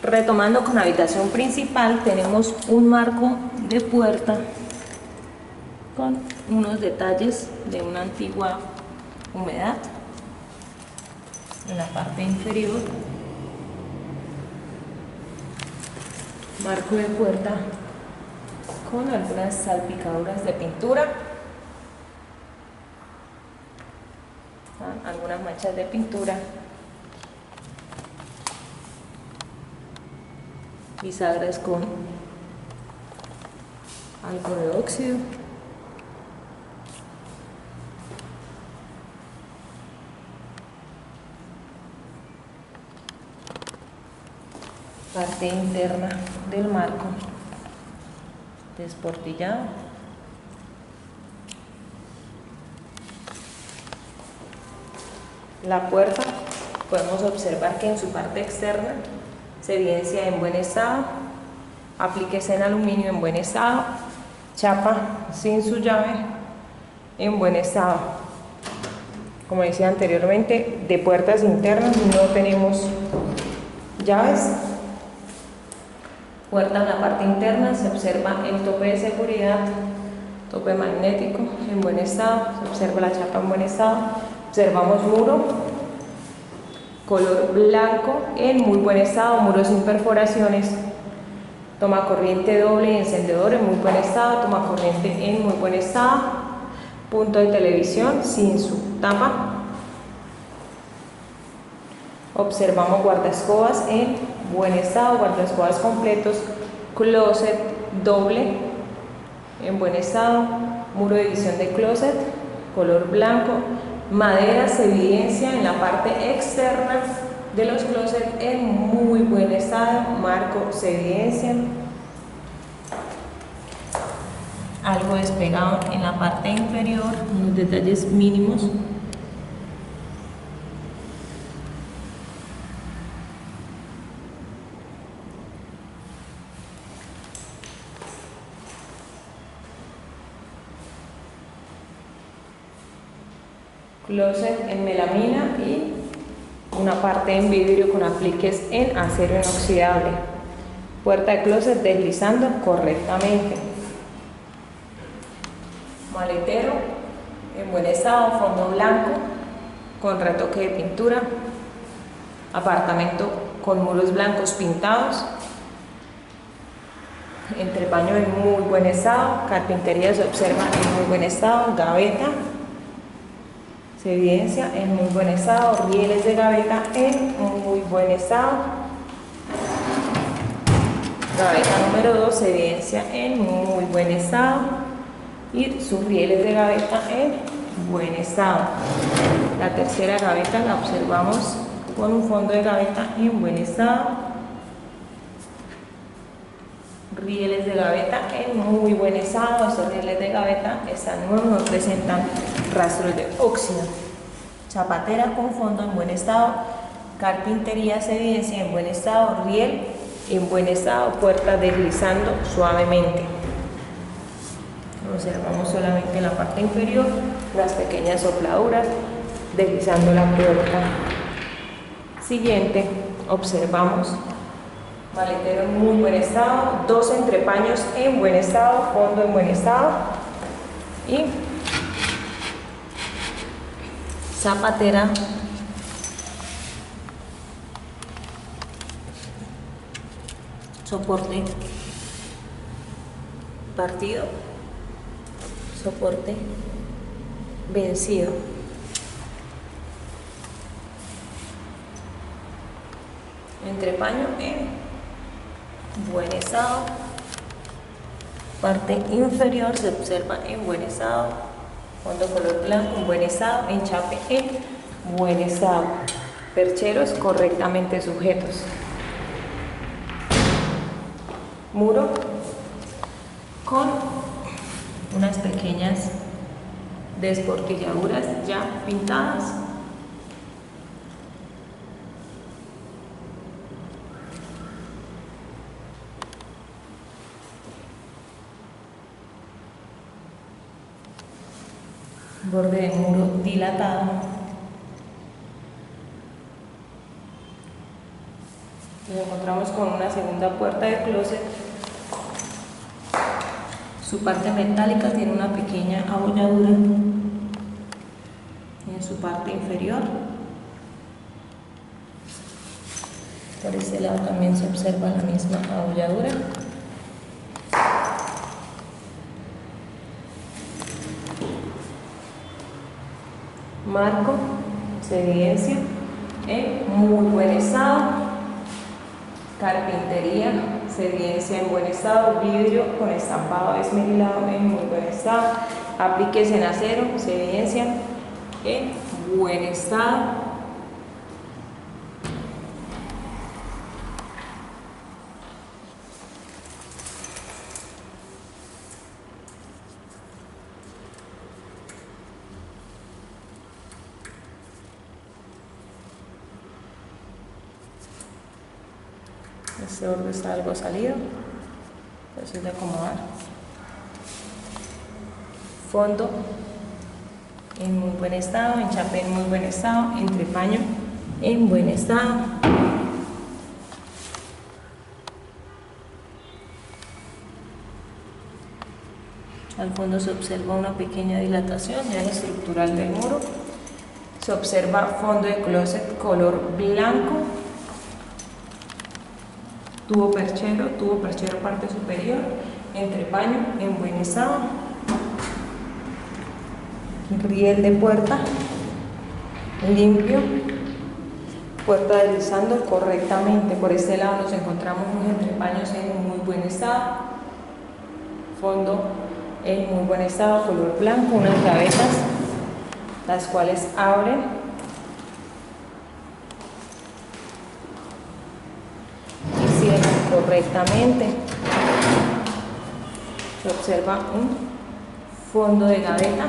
Retomando con la habitación principal, tenemos un marco de puerta con unos detalles de una antigua humedad en la parte inferior. Marco de puerta con algunas salpicaduras de pintura, algunas manchas de pintura, bisagras con algo de óxido, parte interna del marco desportillado, la puerta podemos observar que en su parte externa se evidencia en buen estado, apliques en aluminio en buen estado, chapa sin su llave en buen estado. Como decía anteriormente, de puertas internas no tenemos llaves. Puerta en la parte interna se observa el tope de seguridad, tope magnético en buen estado, se observa la chapa en buen estado, observamos muro, color blanco en muy buen estado, muro sin perforaciones, toma corriente doble y encendedor en muy buen estado, toma corriente en muy buen estado, punto de televisión sin su tapa. Observamos guardaescobas en buen estado, guardaescobas completos, closet doble en buen estado, muro de división de closet, color blanco, madera se evidencia en la parte externa de los closets en muy buen estado, marco se evidencia, algo despegado en la parte inferior, unos detalles mínimos. Closet en melamina y una parte en vidrio con apliques en acero inoxidable. Puerta de closet deslizando correctamente. Maletero en buen estado, fondo blanco con retoque de pintura. Apartamento con muros blancos pintados. Entrepaño en muy buen estado. Carpintería se observa en muy buen estado. Gaveta se evidencia en muy buen estado, rieles de gaveta en muy buen estado, gaveta número 2 se evidencia en muy buen estado y sus rieles de gaveta en buen estado. La tercera gaveta la observamos con un fondo de gaveta en buen estado, rieles de gaveta en muy buen estado. Estos rieles de gaveta están nuevos, no presentan rastros de óxido. Zapatera con fondo en buen estado, carpintería se evidencia en buen estado, riel en buen estado, puerta deslizando suavemente. Observamos solamente en la parte inferior las pequeñas sopladuras deslizando la puerta. Siguiente, observamos maletero en muy buen estado, dos entrepaños en buen estado, fondo en buen estado y zapatera soporte partido, soporte vencido. Entrepaño en buen estado, parte inferior se observa en buen estado, fondo color blanco en buen estado, enchape en buen estado, percheros correctamente sujetos, muro con unas pequeñas desportilladuras ya pintadas, borde de muro dilatado, Nos encontramos con una segunda puerta de closet. Su parte metálica tiene una pequeña abolladura en su parte inferior. Por ese lado también se observa la misma abolladura. Marco se evidencia en muy buen estado. Carpintería se evidencia en buen estado. Vidrio con estampado esmerilado en muy buen estado. Apliques en acero se evidencian en buen estado. Este borde está algo salido, entonces de acomodar. Fondo en muy buen estado, enchape en muy buen estado, entrepaño en buen estado. Al fondo se observa una pequeña dilatación ya estructural del muro. Se observa fondo de closet color blanco. Tubo perchero parte superior, entrepaño en buen estado. Riel de puerta limpio, puerta deslizando correctamente. Por este lado nos encontramos unos entrepaños en muy buen estado, fondo en muy buen estado, color blanco, unas gavetas las cuales abren y cierran correctamente. Se observa un fondo de gaveta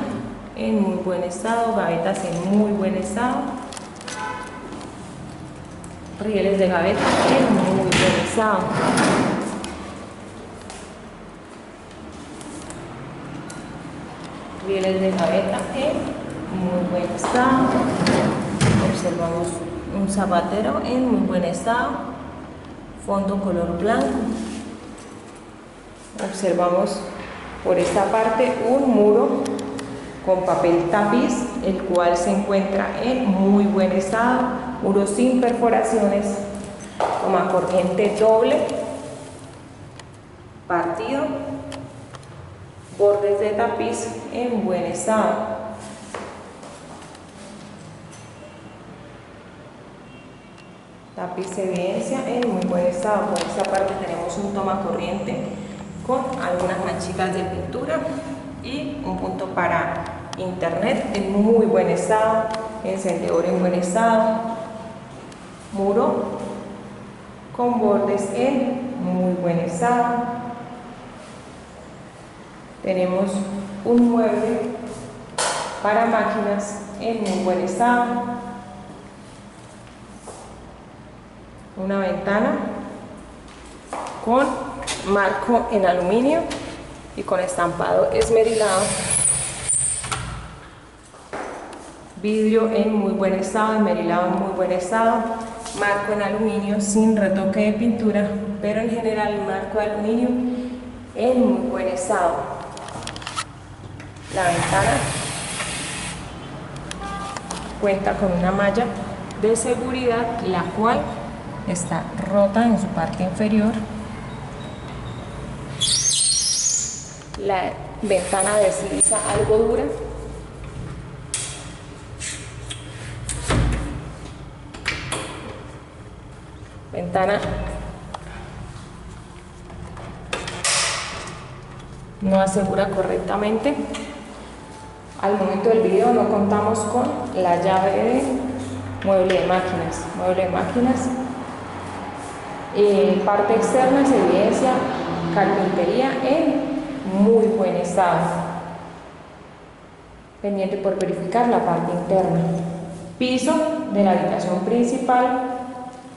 en muy buen estado, gavetas en muy buen estado, rieles de gaveta en muy buen estado. Rieles de gaveta en muy buen estado. Observamos un zapatero en muy buen estado, fondo color blanco. Observamos por esta parte un muro con papel tapiz, el cual se encuentra en muy buen estado, muro sin perforaciones, toma corriente doble, partido, bordes de tapiz en buen estado. Tapiz se evidencia en muy buen estado. Por esta parte tenemos un toma corriente con algunas manchitas de pintura y un punto para internet en muy buen estado, encendedor en buen estado, muro con bordes en muy buen estado. Tenemos un mueble para máquinas en muy buen estado, una ventana con marco en aluminio y con estampado esmerilado, vidrio en muy buen estado, esmerilado en muy buen estado, marco en aluminio sin retoque de pintura, pero en general el marco de aluminio en muy buen estado. La ventana cuenta con una malla de seguridad, la cual está rota en su parte inferior. La ventana desliza algo dura. Ventana no asegura correctamente. Al momento del video no contamos con la llave de mueble de máquinas. Mueble de máquinas. Parte externa se evidencia carpintería en muy buen estado. Pendiente por verificar la parte interna. Piso de la habitación principal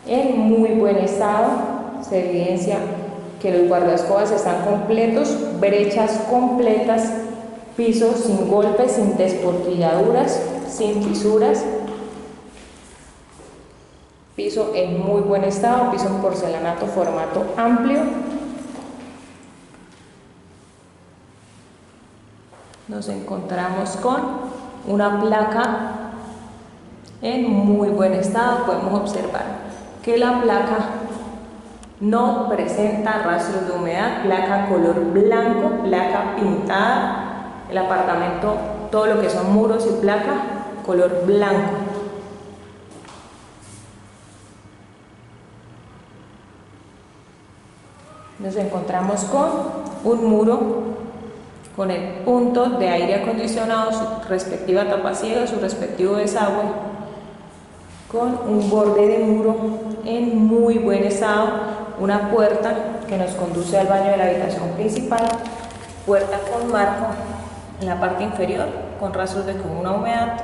en muy buen estado. Se evidencia que los guardaescobas están completos, brechas completas, piso sin golpes, sin desportilladuras, sin fisuras. Piso en muy buen estado, piso en porcelanato formato amplio. Nos encontramos con una placa en muy buen estado. Podemos observar que la placa no presenta rastros de humedad, placa color blanco, placa pintada. El apartamento, todo lo que son muros y placa, color blanco. Nos encontramos con un muro con el punto de aire acondicionado, su respectiva tapa ciega, su respectivo desagüe, con un borde de muro en muy buen estado, una puerta que nos conduce al baño de la habitación principal, puerta con marco en la parte inferior, con rastros de una humedad,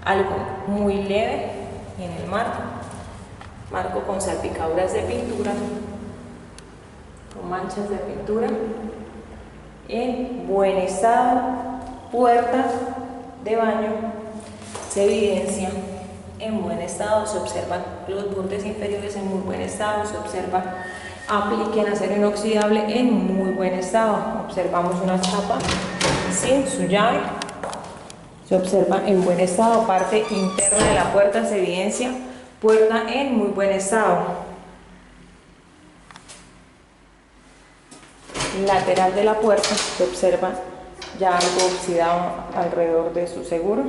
algo muy leve en el marco con salpicaduras de pintura, con manchas de pintura, en buen estado, puerta de baño, se evidencia en buen estado, se observan los bordes inferiores en muy buen estado, se observa aplique en acero inoxidable en muy buen estado, observamos una chapa sin su llave, se observa en buen estado, parte interna de la puerta se evidencia, puerta en muy buen estado. Lateral de la puerta se observa ya algo oxidado alrededor de su seguro.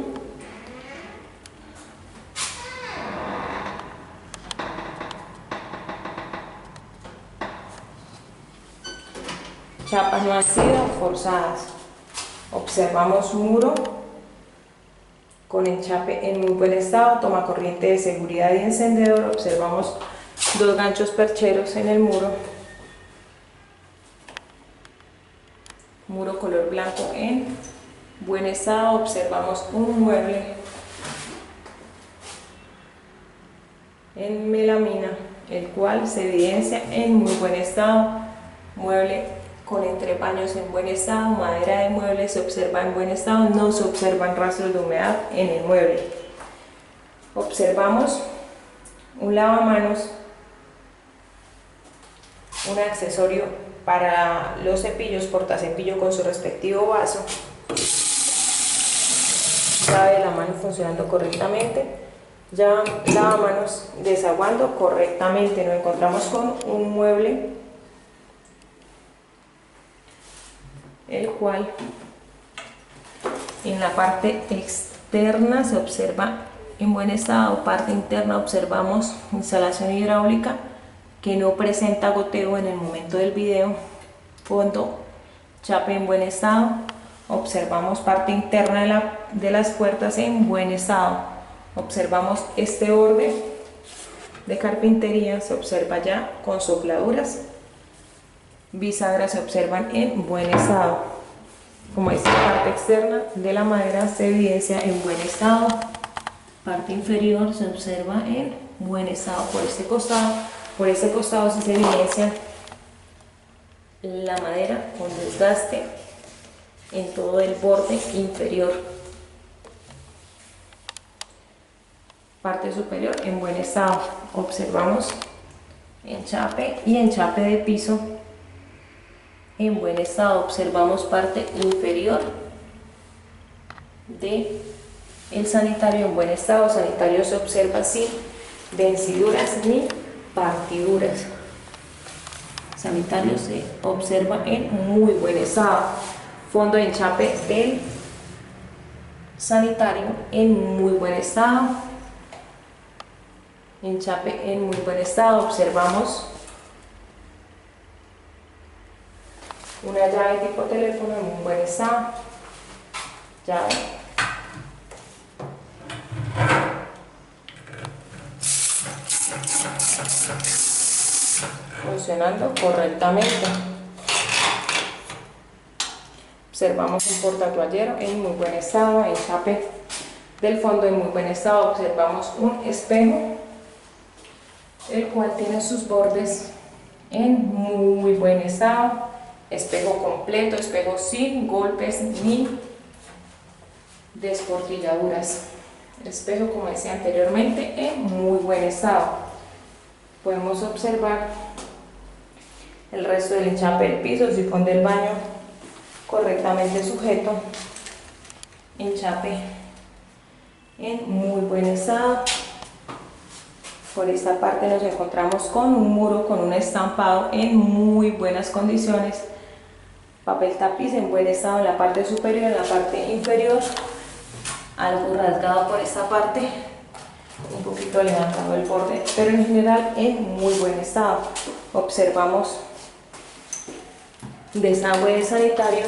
Chapas no han sido forzadas. Observamos muro con enchape en muy buen estado, toma corriente de seguridad y encendedor. Observamos dos ganchos percheros en el muro. Muro color blanco en buen estado. Observamos un mueble en melamina, el cual se evidencia en muy buen estado. Mueble con entrepaños en buen estado, madera de mueble se observa en buen estado, no se observan rastros de humedad en el mueble. Observamos un lavamanos, un accesorio para los cepillos, portacepillo con su respectivo vaso, llave de la mano funcionando correctamente, ya lavamanos desaguando correctamente. Nos encontramos con un mueble, el cual en la parte externa se observa en buen estado, parte interna observamos instalación hidráulica que no presenta goteo en el momento del video, fondo, chape en buen estado, observamos parte interna de las puertas en buen estado, observamos este borde de carpintería, se observa ya con sopladuras, bisagras se observan en buen estado, como esta parte externa de la madera se evidencia en buen estado, parte inferior se observa en buen estado. Por este costado sí se evidencia la madera con desgaste en todo el borde inferior. Parte superior en buen estado. Observamos enchape y enchape de piso en buen estado. Observamos parte inferior de el sanitario en buen estado. Sanitario se observa sin venciduras ni partiduras. Sanitario se observa en muy buen estado. Fondo de enchape del sanitario en muy buen estado. Enchape en muy buen estado. Observamos una llave tipo teléfono en muy buen estado. Llave. Funcionando correctamente. Observamos un portatoallero en muy buen estado, enchape del fondo en muy buen estado. Observamos un espejo, el cual tiene sus bordes en muy buen estado. Espejo completo, espejo sin golpes ni desportilladuras. Espejo, como decía anteriormente, en muy buen estado. podemos observar el resto del enchape del piso, sifón del baño correctamente sujeto, enchape en muy buen estado. Por esta parte nos encontramos con un muro con un estampado en muy buenas condiciones, papel tapiz en buen estado en la parte superior, en la parte inferior, algo rasgado por esta parte, un poquito levantado el borde, pero en general en muy buen estado. Observamos desagüe de sanitario,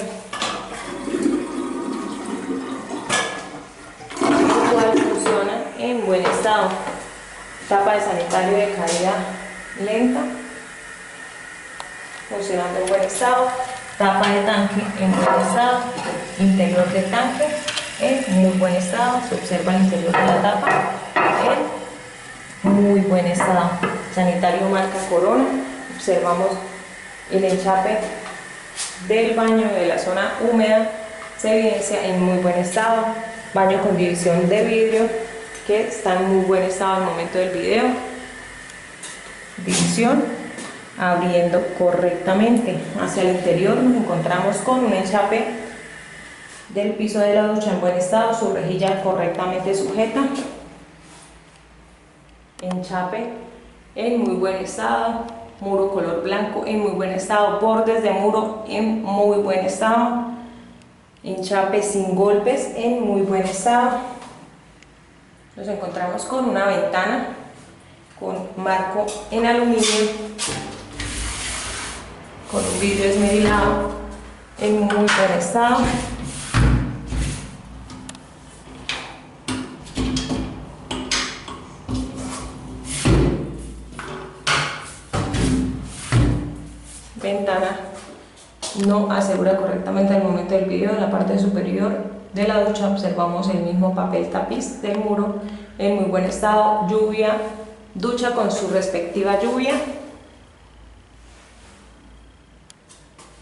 el cual funciona en buen estado. Tapa de sanitario de caída lenta, funcionando en buen estado. Tapa de tanque en buen estado. Interior del tanque en muy buen estado. Se observa el interior de la tapa en muy buen estado. Sanitario marca Corona. Observamos el enchape del baño de la zona húmeda. Se evidencia en muy buen estado. Baño con división de vidrio que está en muy buen estado al momento del video. División abriendo correctamente. Hacia el interior nos encontramos con un enchape del piso de la ducha en buen estado, su rejilla correctamente sujeta, enchape en muy buen estado, muro color blanco en muy buen estado, bordes de muro en muy buen estado, enchape sin golpes en muy buen estado. Nos encontramos con una ventana con marco en aluminio, con un vidrio esmerilado en muy buen estado. Ventana no asegura correctamente al momento del video. En la parte superior de la ducha observamos el mismo papel tapiz del muro en muy buen estado. Lluvia, ducha con su respectiva lluvia,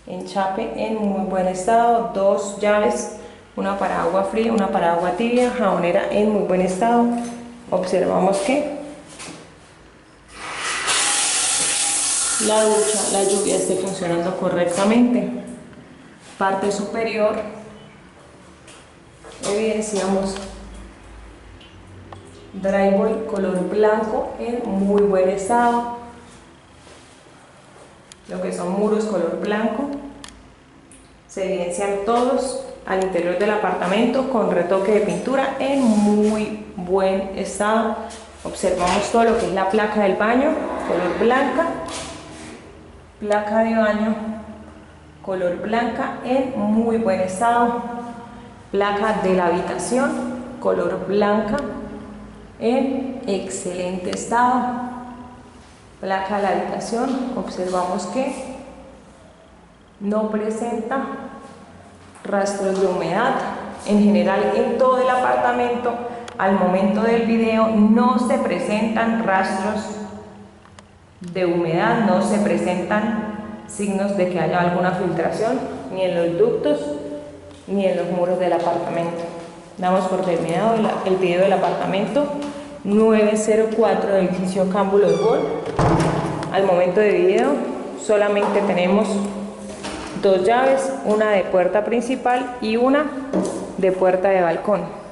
enchape en muy buen estado, dos llaves, una para agua fría, una para agua tibia, jabonera en muy buen estado. Observamos que la ducha, la lluvia esté funcionando correctamente. Parte superior, evidenciamos drywall color blanco en muy buen estado, lo que son muros color blanco, se evidencian todos al interior del apartamento con retoque de pintura en muy buen estado. Observamos todo lo que es la placa del baño color blanca, placa de baño color blanca en muy buen estado, placa de la habitación color blanca en excelente estado, placa de la habitación observamos que no presenta rastros de humedad. En general en todo el apartamento al momento del video no se presentan rastros de humedad, no se presentan signos de que haya alguna filtración ni en los ductos ni en los muros del apartamento. Damos por terminado el video del apartamento 904 del edificio Cámbulos World. Al momento de video solamente tenemos dos llaves, una de puerta principal y una de puerta de balcón.